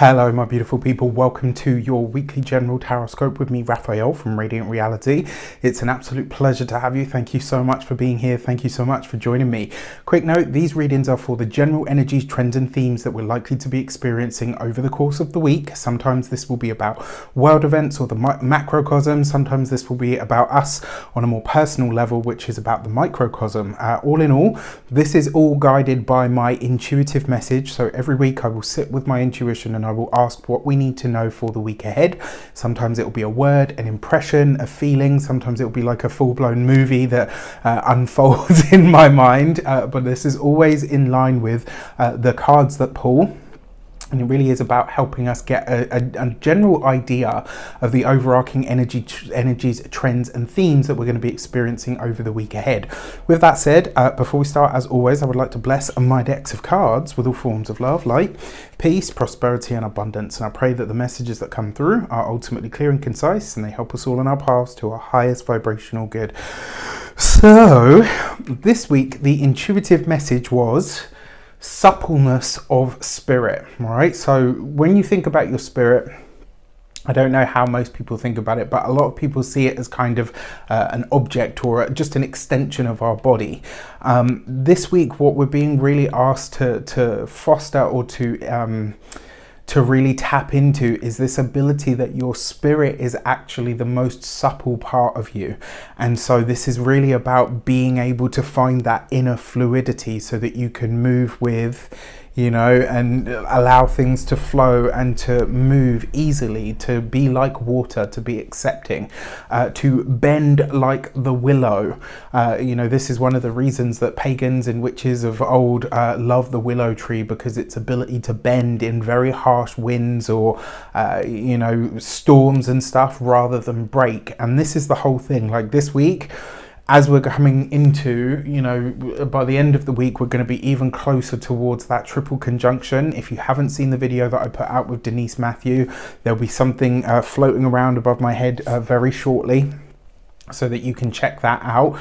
Hello my beautiful people, welcome to your weekly general tarot with me, Raphael from Reydiant Reality. It's an absolute pleasure to have you. Thank you so much for being here. Thank you so much for joining me. Quick note, these readings are for the general energies, trends and themes that we're likely to be experiencing over the course of the week. Sometimes this will be about world events or the macrocosm. Sometimes this will be about us on a more personal level, which is about the microcosm. All in all, this is all guided by my intuitive message. So every week I will sit with my intuition and I will ask what we need to know for the week ahead. Sometimes it will be a word, an impression, a feeling. Sometimes it will be like a full-blown movie that unfolds in my mind. But this is always in line with the cards that pull. And it really is about helping us get a general idea of the overarching energies, trends and themes that we're going to be experiencing over the week ahead. With that said, before we start, as always, I would like to bless my decks of cards with all forms of love, light, peace, prosperity and abundance. And I pray that the messages that come through are ultimately clear and concise and they help us all on our paths to our highest vibrational good. So this week, the intuitive message was suppleness of spirit. All right, so when you think about your spirit, I don't know how most people think about it, but a lot of people see it as kind of an object or just an extension of our body. This week, what we're being really asked to foster or to really tap into is this ability that your spirit is actually the most supple part of you. And so this is really about being able to find that inner fluidity so that you can move with, you know, and allow things to flow and to move easily, to be like water, to be accepting, to bend like the willow. You know, this is one of the reasons that pagans and witches of old love the willow tree, because its ability to bend in very harsh winds or, you know, storms and stuff rather than break. And this is the whole thing. Like this week, as we're coming into, you know, by the end of the week, we're going to be even closer towards that triple conjunction. If you haven't seen the video that I put out with Denise Matthew, there'll be something floating around above my head very shortly, so that you can check that out.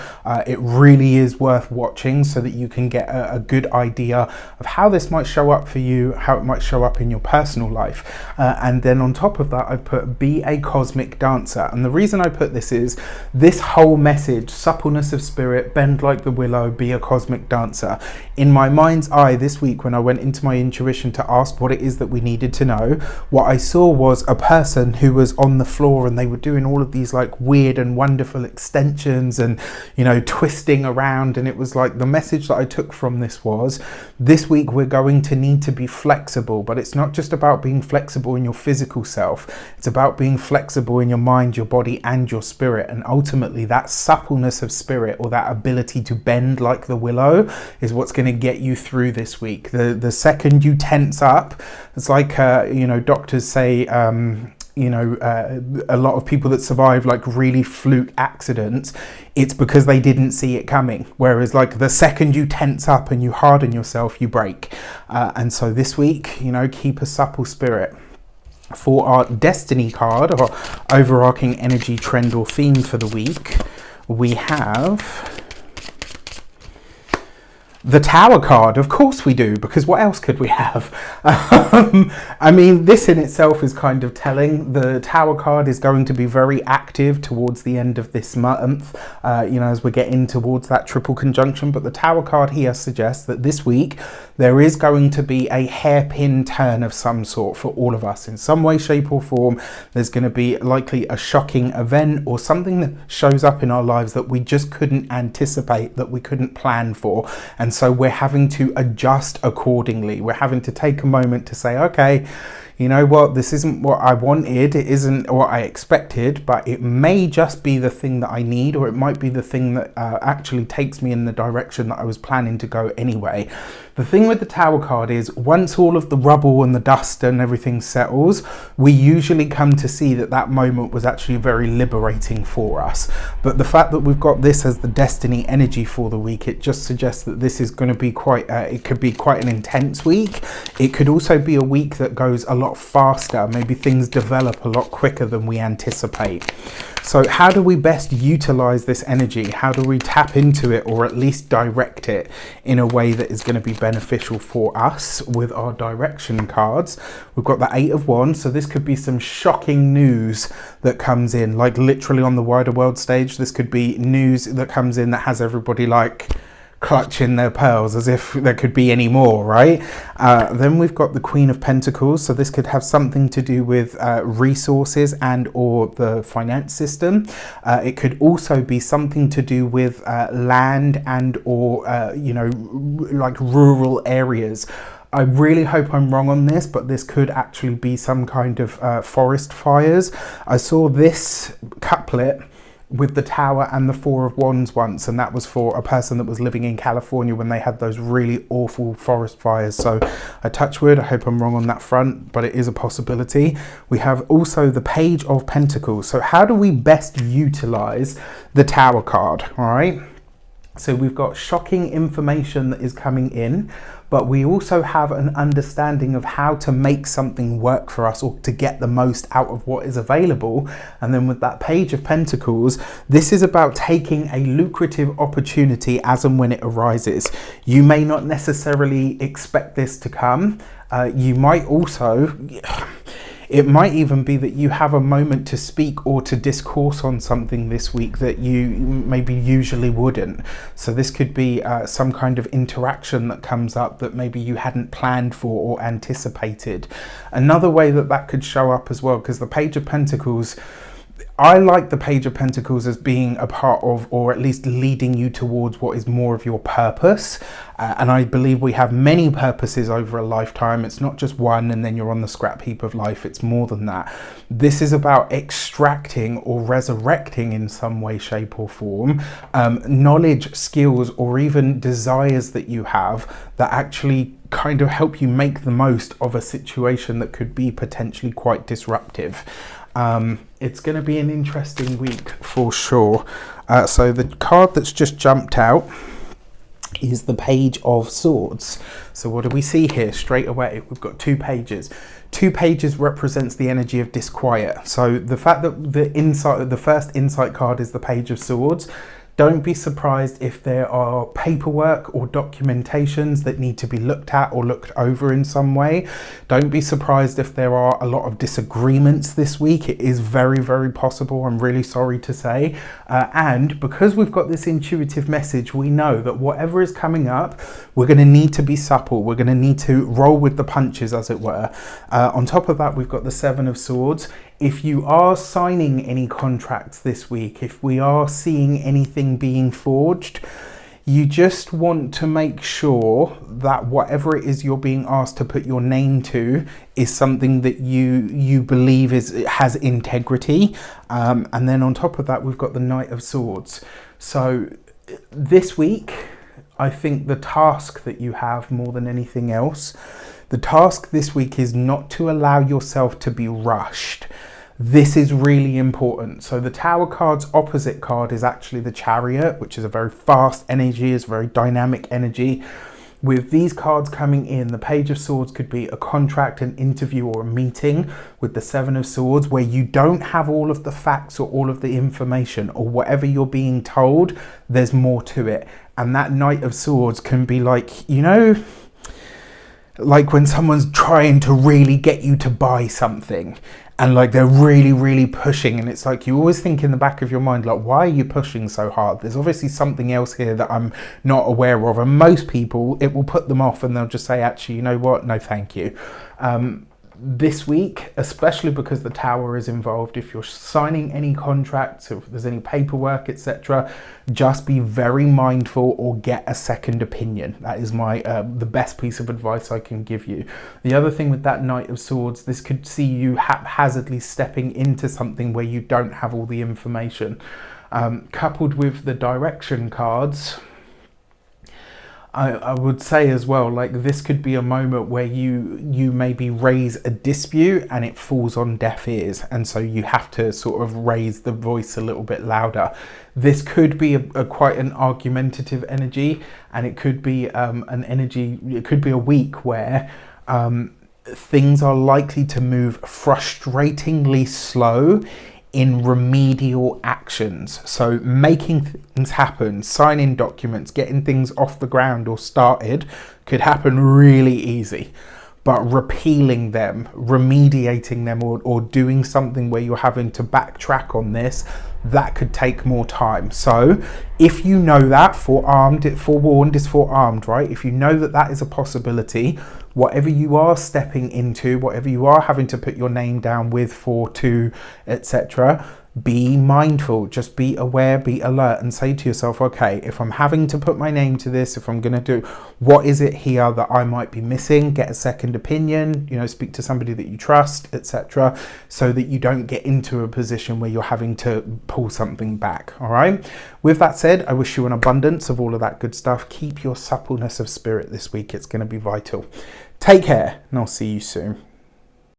It really is worth watching so that you can get a good idea of how this might show up for you, how it might show up in your personal life. And then on top of that, I've put be a cosmic dancer. And the reason I put this is this whole message, suppleness of spirit, bend like the willow, be a cosmic dancer. In my mind's eye this week, when I went into my intuition to ask what it is that we needed to know, what I saw was a person who was on the floor and they were doing all of these like weird and wonderful extensions and, you know, twisting around. And it was like the message that I took from this was, this week we're going to need to be flexible, but it's not just about being flexible in your physical self. It's about being flexible in your mind, your body and your spirit. And ultimately that suppleness of spirit, or that ability to bend like the willow, is what's going to get you through this week. The second you tense up, it's like you know, doctors say you know, a lot of people that survive like really fluke accidents, it's because they didn't see it coming. Whereas like the second you tense up and you harden yourself, you break. And so this week, you know, keep a supple spirit. For our destiny card, or overarching energy, trend or theme for the week, we have the Tower card. Of course we do, because what else could we have? I mean, this in itself is kind of telling. The Tower card is going to be very active towards the end of this month, you know, as we're getting towards that triple conjunction. But the Tower card here suggests that this week there is going to be a hairpin turn of some sort for all of us in some way, shape or form. There's going to be likely a shocking event or something that shows up in our lives that we just couldn't anticipate, that we couldn't plan for. And so we're having to adjust accordingly. We're having to take a moment to say, okay, you know what, this isn't what I wanted, it isn't what I expected, but it may just be the thing that I need, or it might be the thing that actually takes me in the direction that I was planning to go anyway. The thing with the Tower card is, once all of the rubble and the dust and everything settles, we usually come to see that that moment was actually very liberating for us. But the fact that we've got this as the destiny energy for the week, it just suggests that this is going to be quite, it could be quite an intense week. It could also be a week that goes a lot lot faster. Maybe things develop a lot quicker than we anticipate. So how do we best utilize this energy? How do we tap into it, or at least direct it in a way that is going to be beneficial for us with our direction cards? We've got the 8 of Wands, so this could be some shocking news that comes in, like literally on the wider world stage. This could be news that comes in that has everybody like clutching their pearls as if there could be any more, right? Then we've got the Queen of Pentacles, so this could have something to do with resources and or the finance system. It could also be something to do with land and or you know, like rural areas. I really hope I'm wrong on this, but this could actually be some kind of forest fires. I saw this couplet with the Tower and the 4 of Wands once, and that was for a person that was living in California when they had those really awful forest fires. So I touch wood, I hope I'm wrong on that front, but it is a possibility. We have also the Page of Pentacles. So how do we best utilize the Tower card? All right, so we've got shocking information that is coming in, but we also have an understanding of how to make something work for us, or to get the most out of what is available. And then with that Page of Pentacles, this is about taking a lucrative opportunity as and when it arises. You may not necessarily expect this to come. You might also... It might even be that you have a moment to speak or to discourse on something this week that you maybe usually wouldn't. So this could be some kind of interaction that comes up that maybe you hadn't planned for or anticipated. Another way that that could show up as well, because the Page of Pentacles, I like the Page of Pentacles as being a part of, or at least leading you towards what is more of your purpose. And I believe we have many purposes over a lifetime. It's not just one and then you're on the scrap heap of life. It's more than that. This is about extracting or resurrecting in some way, shape or form, knowledge, skills, or even desires that you have that actually kind of help you make the most of a situation that could be potentially quite disruptive. It's going to be an interesting week for sure. So the card that's just jumped out is the Page of Swords. So what do we see here straight away? We've got 2 pages. 2 pages represents the energy of disquiet. So the fact that the first insight card is the Page of Swords, don't be surprised if there are paperwork or documentations that need to be looked at or looked over in some way. Don't be surprised if there are a lot of disagreements this week. It is very, very possible, I'm really sorry to say. And because we've got this intuitive message, we know that whatever is coming up, we're going to need to be supple. We're going to need to roll with the punches, as it were. On top of that, we've got the 7 of Swords. If you are signing any contracts this week, if we are seeing anything being forged, you just want to make sure that whatever it is you're being asked to put your name to is something that you believe has integrity. And then on top of that, we've got the Knight of Swords. So this week, I think the task that you have more than anything else, the task this week is not to allow yourself to be rushed. This is really important. So the Tower card's opposite card is actually the Chariot, which is a very fast energy, is very dynamic energy. With these cards coming in, the Page of Swords could be a contract, an interview, or a meeting. With the 7 of Swords, where you don't have all of the facts or all of the information, or whatever you're being told, there's more to it. And that Knight of Swords can be like, you know, like when someone's trying to really get you to buy something and like they're really, really pushing, and it's like you always think in the back of your mind, like, why are you pushing so hard? There's obviously something else here that I'm not aware of. And most people, it will put them off and they'll just say, actually, you know what? No, thank you. This week, especially because the Tower is involved, if you're signing any contracts, if there's any paperwork, etc., just be very mindful or get a second opinion. That is my the best piece of advice I can give you. The other thing with that Knight of Swords, this could see you haphazardly stepping into something where you don't have all the information. Coupled with the direction cards, I would say as well, like this could be a moment where you maybe raise a dispute and it falls on deaf ears, and so you have to sort of raise the voice a little bit louder. This could be a quite an argumentative energy, and it could be an energy, it could be a week where things are likely to move frustratingly slow in remedial actions. So making things happen, signing documents, getting things off the ground or started could happen really easy. But repealing them, remediating them, or doing something where you're having to backtrack on this, that could take more time. So if you know that, forewarned is forearmed, right? If you know that that is a possibility, whatever you are stepping into, whatever you are having to put your name down with, for, to, etc., be mindful, just be aware, be alert, and say to yourself, okay, if I'm having to put my name to this, if I'm going to do, what is it here that I might be missing? Get a second opinion, speak to somebody that you trust, etc., so that you don't get into a position where you're having to pull something back. All right. With that said, I wish you an abundance of all of that good stuff. Keep your suppleness of spirit this week. It's going to be vital. Take care, and I'll see you soon.